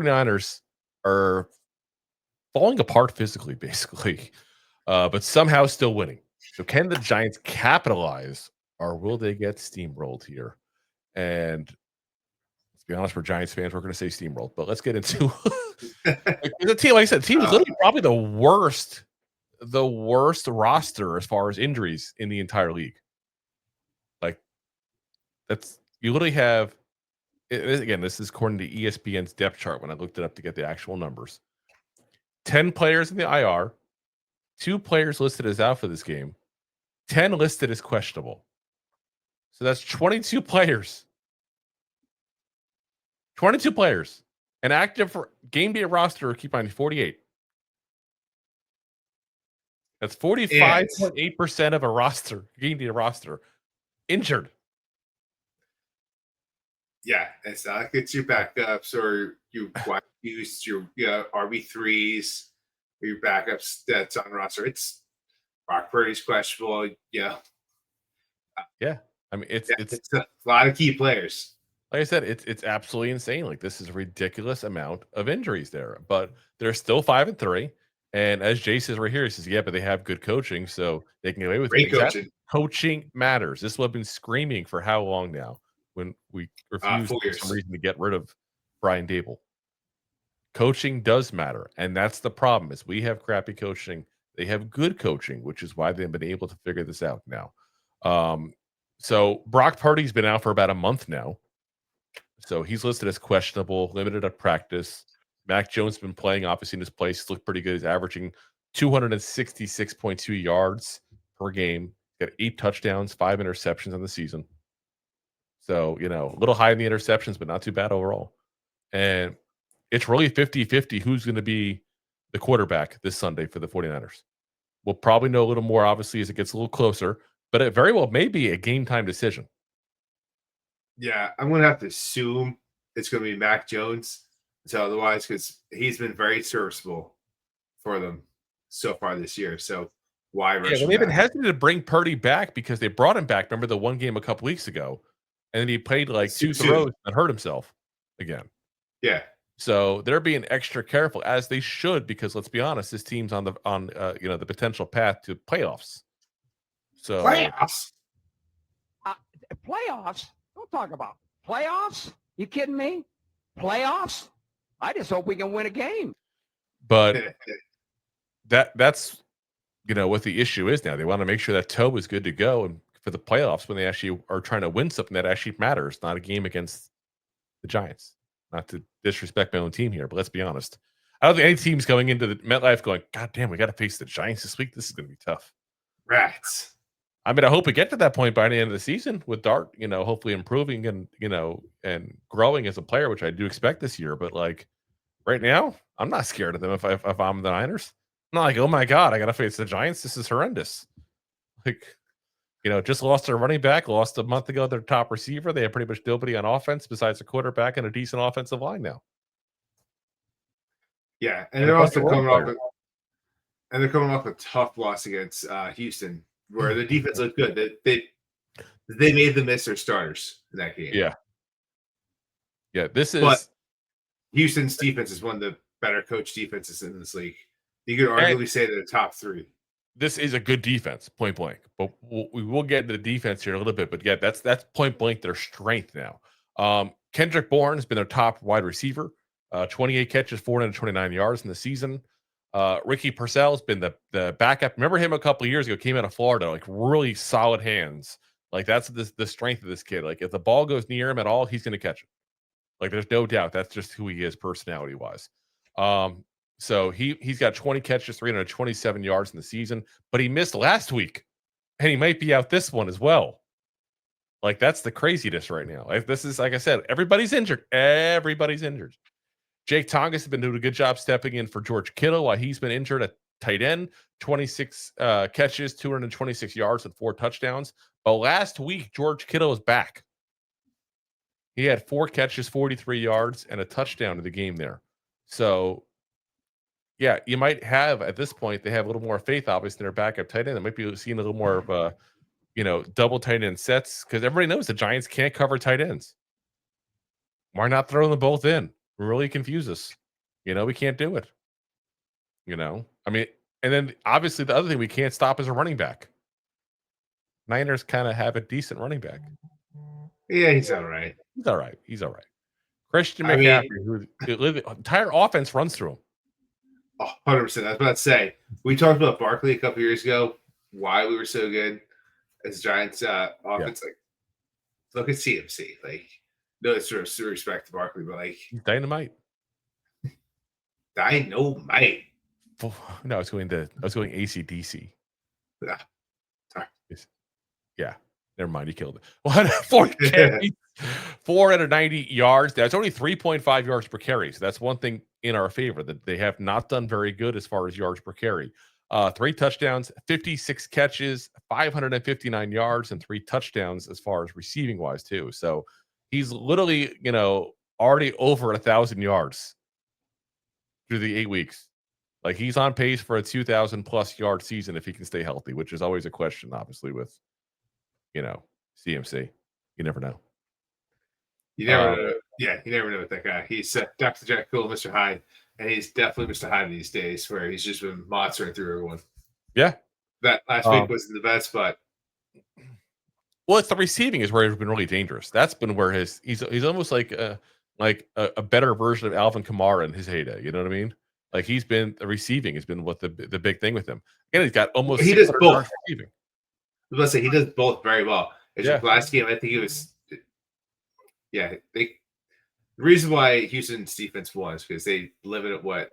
49ers are falling apart physically, basically, but somehow still winning. So can the Giants capitalize, or will they get steamrolled here? And let's be honest, we're Giants fans. We're going to say steamrolled, but let's get into the team. Like I said, the team is literally probably the worst roster as far as injuries in the entire league. Like that's you literally have. Again, this is according to ESPN's depth chart when I looked it up to get the actual numbers. 10 players in the IR, 2 players listed as out for this game, 10 listed as questionable. So that's 22 players. 22 players. An active for game day roster, keep on 48. That's 45.8% of a roster, game day roster, injured. Yeah, it's not like it's your backups or you use your RB3s or your backups that's on roster. It's Brock Purdy's questionable. Yeah. I mean, it's a lot of key players. Like I said, it's absolutely insane. Like this is a ridiculous amount of injuries there, but they're still 5-3. And as Jay says right here, he says, yeah, but they have good coaching, so they can get away with it. Coaching. Coaching matters. This is what I've been screaming for how long now when we refuse for some reason to get rid of Brian Dable. Coaching does matter, and that's the problem is we have crappy coaching. They have good coaching, which is why they've been able to figure this out now. So Brock Purdy's been out for about a month now. So he's listed as questionable, limited at practice. Mac Jones has been playing, obviously, in his place. He's looked pretty good. He's averaging 266.2 yards per game. Got 8 touchdowns, 5 interceptions on the season. So, a little high in the interceptions, but not too bad overall. And it's really 50-50 who's going to be the quarterback this Sunday for the 49ers. We'll probably know a little more, obviously, as it gets a little closer, but it very well may be a game-time decision. Yeah, I'm going to have to assume it's going to be Mac Jones. So otherwise, because he's been very serviceable for them so far this year. So why rush? Yeah, well, they've been hesitant to bring Purdy back because they brought him back. Remember the one game a couple weeks ago, and then he played like 2 throws and hurt himself again. Yeah. So they're being extra careful, as they should, because let's be honest, this team's on the potential path to playoffs. So playoffs. Playoffs. Don't talk about playoffs. You kidding me? Playoffs? I just hope we can win a game. But that's what the issue is now. They want to make sure that toe is good to go and for the playoffs when they actually are trying to win something that actually matters, not a game against the Giants. Not to disrespect my own team here, but let's be honest. I don't think any team's going into the MetLife going, God damn, we got to face the Giants this week. This is going to be tough. Rats. I mean, I hope we get to that point by the end of the season with Dart, hopefully improving and growing as a player, which I do expect this year. But like right now, I'm not scared of them if I'm the Niners. I'm not like, oh my God, I got to face the Giants. This is horrendous. Like, just lost their running back, lost a month ago their top receiver. They have pretty much nobody on offense besides a quarterback and a decent offensive line now. Yeah, and they're also coming off a tough loss against Houston, where the defense looked good. They made them miss their starters in that game. Yeah. But Houston's defense is one of the better coached defenses in this league. You could arguably say they're the top 3. This is a good defense, point blank. But we will get into the defense here in a little bit. But yeah, that's point blank their strength now. Kendrick Bourne has been their top wide receiver. 28 catches, 429 yards in the season. Ricky Purcell has been the backup. Remember him a couple of years ago? Came out of Florida, like really solid hands. Like that's the strength of this kid. Like if the ball goes near him at all, he's going to catch it. Like there's no doubt that's just who he is personality wise. So he's got 20 catches, 327 yards in the season, but he missed last week, and he might be out this one as well. Like that's the craziness right now. Like this is like I said, everybody's injured. Everybody's injured. Jake Tongas has been doing a good job stepping in for George Kittle while he's been injured at tight end. 26 catches, 226 yards, and 4 touchdowns. But last week, George Kittle was back. He had 4 catches, 43 yards, and a touchdown in the game there. So, yeah, you might have, at this point, they have a little more faith, obviously, in their backup tight end. They might be seeing a little more of double tight end sets because everybody knows the Giants can't cover tight ends. Why not throw them both in? really confuse us. We can't do it. I mean, and then obviously the other thing we can't stop is a running back. Niners kind of have a decent running back. Yeah, he's all right. He's all right. He's all right. Christian I McCaffrey, mean, who the entire offense runs through him. 100%. I was about to say, we talked about Barkley a couple years ago, why we were so good as Giants offense. Like, look at CMC. Like, no sort of respect to Barkley, but like, He's dynamite. Dynamite. No, I was going ACDC. Ah, sorry. Yeah, never mind. He killed it. 140 carries, 490 yards. That's only 3.5 yards per carry. So that's one thing in our favor, that they have not done very good as far as yards per carry. 3 touchdowns, 56 catches, 559 yards, and 3 touchdowns as far as receiving wise too. So he's literally, already over 1,000 yards through the 8 weeks. Like, he's on pace for a 2,000 plus yard season if he can stay healthy, which is always a question, obviously, with CMC. You never know. You never know. Yeah, you never know with that guy. He's Dr. Jack Cool, Mr. Hyde, and he's definitely Mr. Hyde these days, where he's just been monstering through everyone. Yeah. That last week wasn't the best, but well, it's the receiving is where he's been really dangerous. That's been where he's almost like a better version of Alvin Kamara in his heyday. You know what I mean? Like, the receiving has been what the big thing with him. Again, he's got almost he does 600 both. yards receiving. I was about to say he does both very well. Yeah. Last game, I think it was. Yeah, the reason why Houston's defense won is because they limited what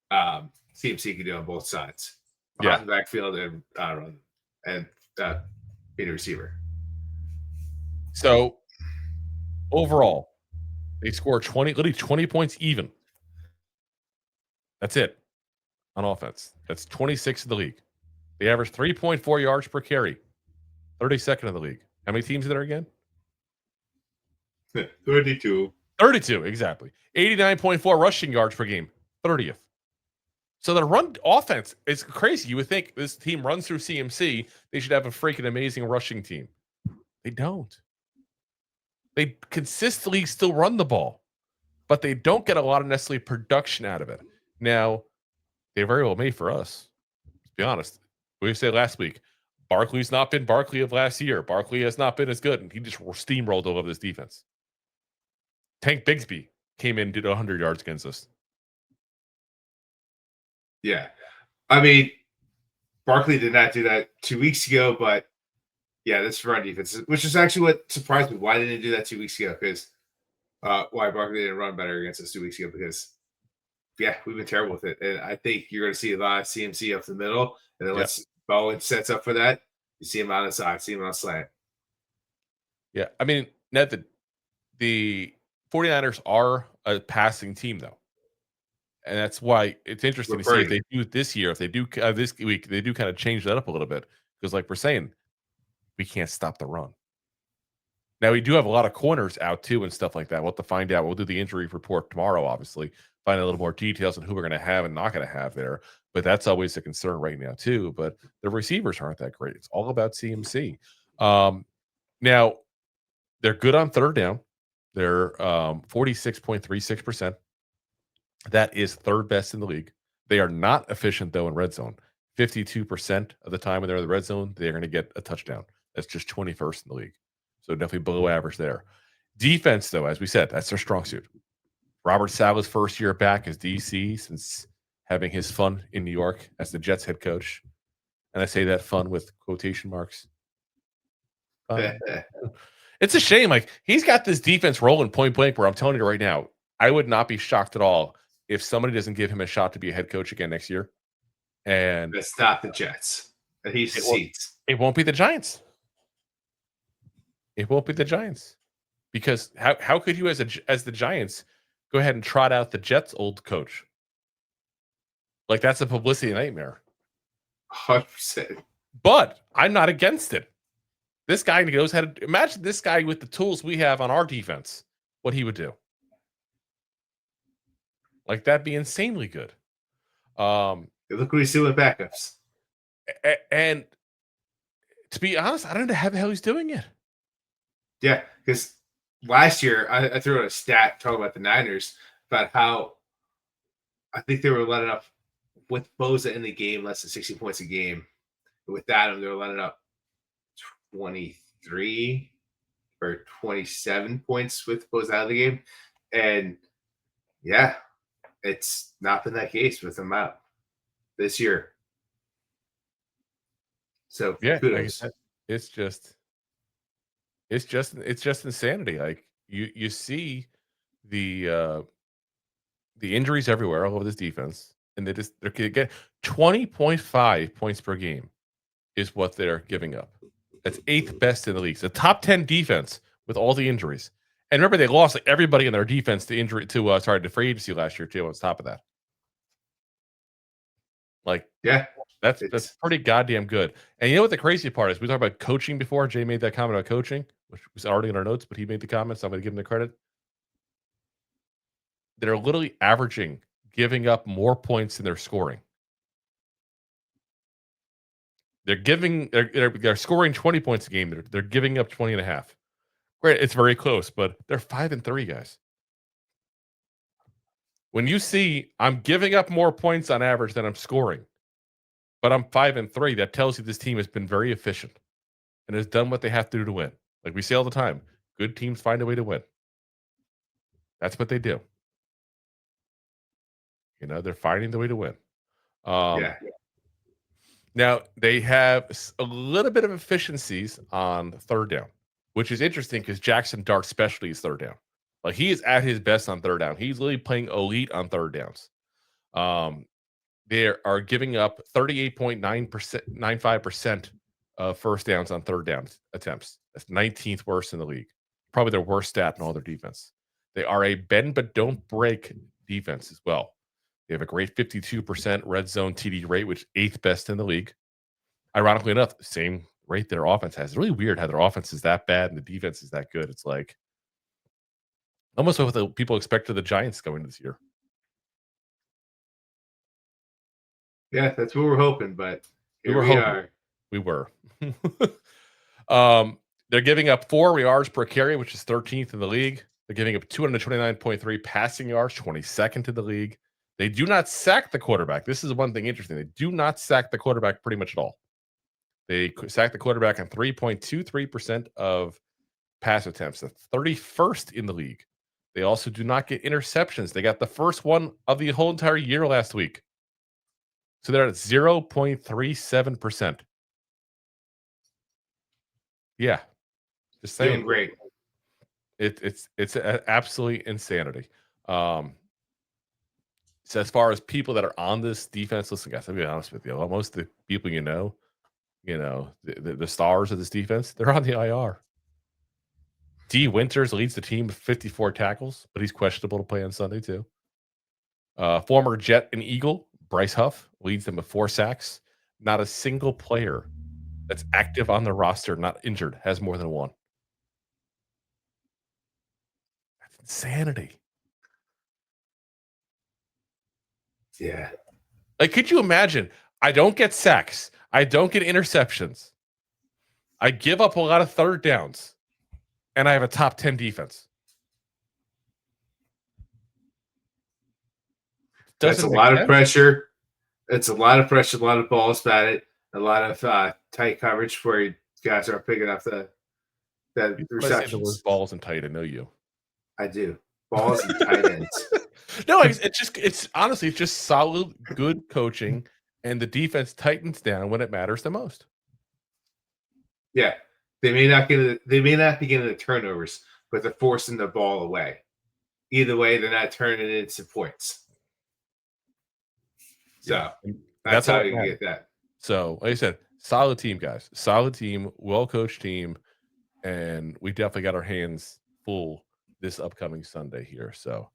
CMC can do on both sides, behind the backfield and run, and being a receiver. So overall, they score literally 20 points even. That's it on offense. That's 26 in the league. They average 3.4 yards per carry, 32nd in the league. How many teams are there again? 32. 32, exactly. 89.4 rushing yards per game, 30th. So the run offense is crazy. You would think this team runs through CMC, they should have a freaking amazing rushing team. They don't. They consistently still run the ball, but they don't get a lot of necessarily production out of it. Now, they very well may for us. Let's be honest. We said last week, Barkley's not been Barkley of last year. Barkley has not been as good, and he just steamrolled over this defense. Tank Bigsby came in and did 100 yards against us. Yeah. I mean, Barkley did not do that 2 weeks ago, but yeah, this run defense, which is actually what surprised me. Why didn't he do that 2 weeks ago? Because why Barkley didn't run better against us 2 weeks ago? Because yeah, we've been terrible with it, and I think you're going to see a lot of CMC up the middle, and then once Bowen sets up for that, you see him on the side, see him on a slant. Yeah, I mean, Ned, the 49ers are a passing team, though. And that's why it's interesting to see if they do this year, if they do this week, they do kind of change that up a little bit. Because like we're saying, we can't stop the run. Now, we do have a lot of corners out, too, and stuff like that. We'll have to find out. We'll do the injury report tomorrow, obviously. Find a little more details on who we're going to have and not going to have there. But that's always a concern right now, too. But the receivers aren't that great. It's all about CMC. Now, they're good on third down. They're 46.36%. That is third best in the league. They are not efficient, though, in red zone. 52% of the time when they're in the red zone, they're going to get a touchdown. That's just 21st in the league. So definitely below average there. Defense, though, as we said, that's their strong suit. Robert Saleh's first year back as DC since having his fun in New York as the Jets head coach. And I say that fun with quotation marks. It's a shame. Like, he's got this defense rolling point blank where I'm telling you right now, I would not be shocked at all if somebody doesn't give him a shot to be a head coach again next year. And it's not the Jets. He's the seats. It won't be the Giants. It won't be the Giants. Because how could you as the Giants go ahead and trot out the Jets' old coach? Like, that's a publicity nightmare. 100%. But I'm not against it. This guy goes ahead. Imagine this guy with the tools we have on our defense, what he would do. Like, that'd be insanely good. Look what he's doing with backups. And to be honest, I don't know how the hell he's doing it. Yeah, because last year, I threw out a stat talking about the Niners about how I think they were letting up with Bosa in the game less than 60 points a game. With that, they were letting up 23 or 27 points with Bosa out of the game. And yeah, it's not been that case with them out this year. So Yeah, like I kudos. said, it's just insanity. Like you see the injuries everywhere all over this defense, and they're getting 20.5 points per game is what they're giving up. That's 8th best in the league. It's a top 10 defense with all the injuries. And remember, they lost like everybody in their defense to free agency last year too. On top of that, like Yeah, that's it's pretty goddamn good. And you know what the crazy part is? We talked about coaching before. Jay made that comment about coaching, which was already in our notes, but he made the comment, so I'm going to give him the credit. They're literally averaging giving up more points than they're scoring. They're scoring 20 points a game. They're giving up 20 and a half. Great, it's very close, but they're 5-3, guys. When you see I'm giving up more points on average than I'm scoring, but I'm 5-3, that tells you this team has been very efficient and has done what they have to do to win. Like we say all the time, good teams find a way to win. That's what they do. You know, they're finding the way to win. yeah. Now, they have a little bit of efficiencies on third down, which is interesting because Jackson Dart's specialty is third down. Like, he is at his best on third down. He's literally playing elite on third downs. They are giving up 38.95% of first downs on third down attempts. That's 19th worst in the league. Probably their worst stat in all their defense. They are a bend but don't break defense as well. They have a great 52% red zone TD rate, which is 8th best in the league. Ironically enough, same rate their offense has. It's really weird how their offense is that bad and the defense is that good. It's like almost what the people expected the Giants going this year. Yeah, that's what we're hoping, but We here were we hoping. are. We were. They're giving up 4 yards per carry, which is 13th in the league. They're giving up 229.3 passing yards, 22nd in the league. They do not sack the quarterback. This is one thing interesting. They do not sack the quarterback pretty much at all. They sack the quarterback on 3.23% of pass attempts, the 31st in the league. They also do not get interceptions. They got the first one of the whole entire year last week. So they're at 0.37%. Yeah. Just saying. Doing great. It's absolutely insanity. So as far as people that are on this defense, listen, guys, I'll be honest with you. Most of the people the stars of this defense, they're on the IR. D. Winters leads the team with 54 tackles, but he's questionable to play on Sunday too. Former Jet and Eagle, Bryce Huff, leads them with 4 sacks. Not a single player that's active on the roster, not injured, has more than 1. That's insanity. Yeah. Like, could you imagine? I don't get sacks. I don't get interceptions. I give up a lot of third downs, and I have a top 10 defense. That's a lot of pressure. It's a lot of pressure, a lot of balls batted, a lot of tight coverage where you guys are picking up the receptions. The word balls and tight. I know you. I do. Balls and tight ends. No, it's honestly, it's just solid, good coaching, and the defense tightens down when it matters the most. Yeah, they may not be getting the turnovers, but they're forcing the ball away. Either way, they're not turning it into points. So Yeah. that's how you get that. So, like I said, solid team, guys. Solid team, well-coached team, and we definitely got our hands full this upcoming Sunday here. So,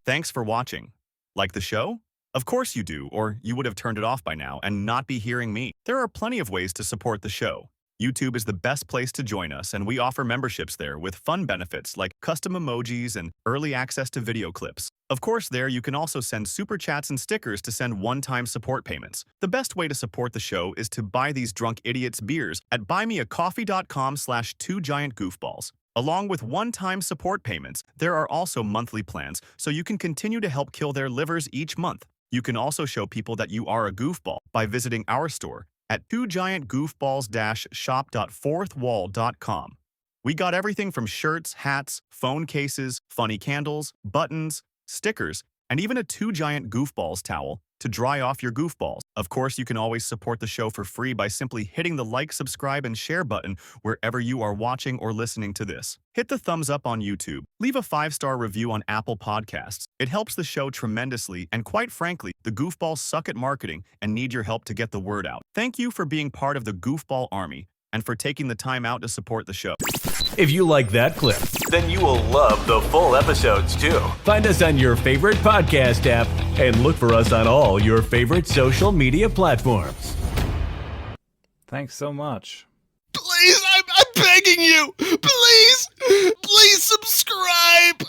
thanks for watching. Like the show? Of course you do, or you would have turned it off by now and not be hearing me. There are plenty of ways to support the show. YouTube is the best place to join us, and we offer memberships there with fun benefits like custom emojis and early access to video clips. Of course, there you can also send super chats and stickers to send one-time support payments. The best way to support the show is to buy these drunk idiots beers at buymeacoffee.com/2giantgoofballs. Along with one-time support payments, there are also monthly plans, so you can continue to help kill their livers each month. You can also show people that you are a goofball by visiting our store at twogiantgoofballs-shop.fourthwall.com. We got everything from shirts, hats, phone cases, funny candles, buttons, stickers, and even a 2 Giant Goofballs towel to dry off your goofballs. Of course, you can always support the show for free by simply hitting the like, subscribe, and share button wherever you are watching or listening to this. Hit the thumbs up on YouTube. Leave a 5-star review on Apple Podcasts. It helps the show tremendously, and quite frankly, the goofballs suck at marketing and need your help to get the word out. Thank you for being part of the Goofball Army and for taking the time out to support the show. If you like that clip, then you will love the full episodes too. Find us on your favorite podcast app and look for us on all your favorite social media platforms. Thanks so much. Please, I'm begging you. Please subscribe.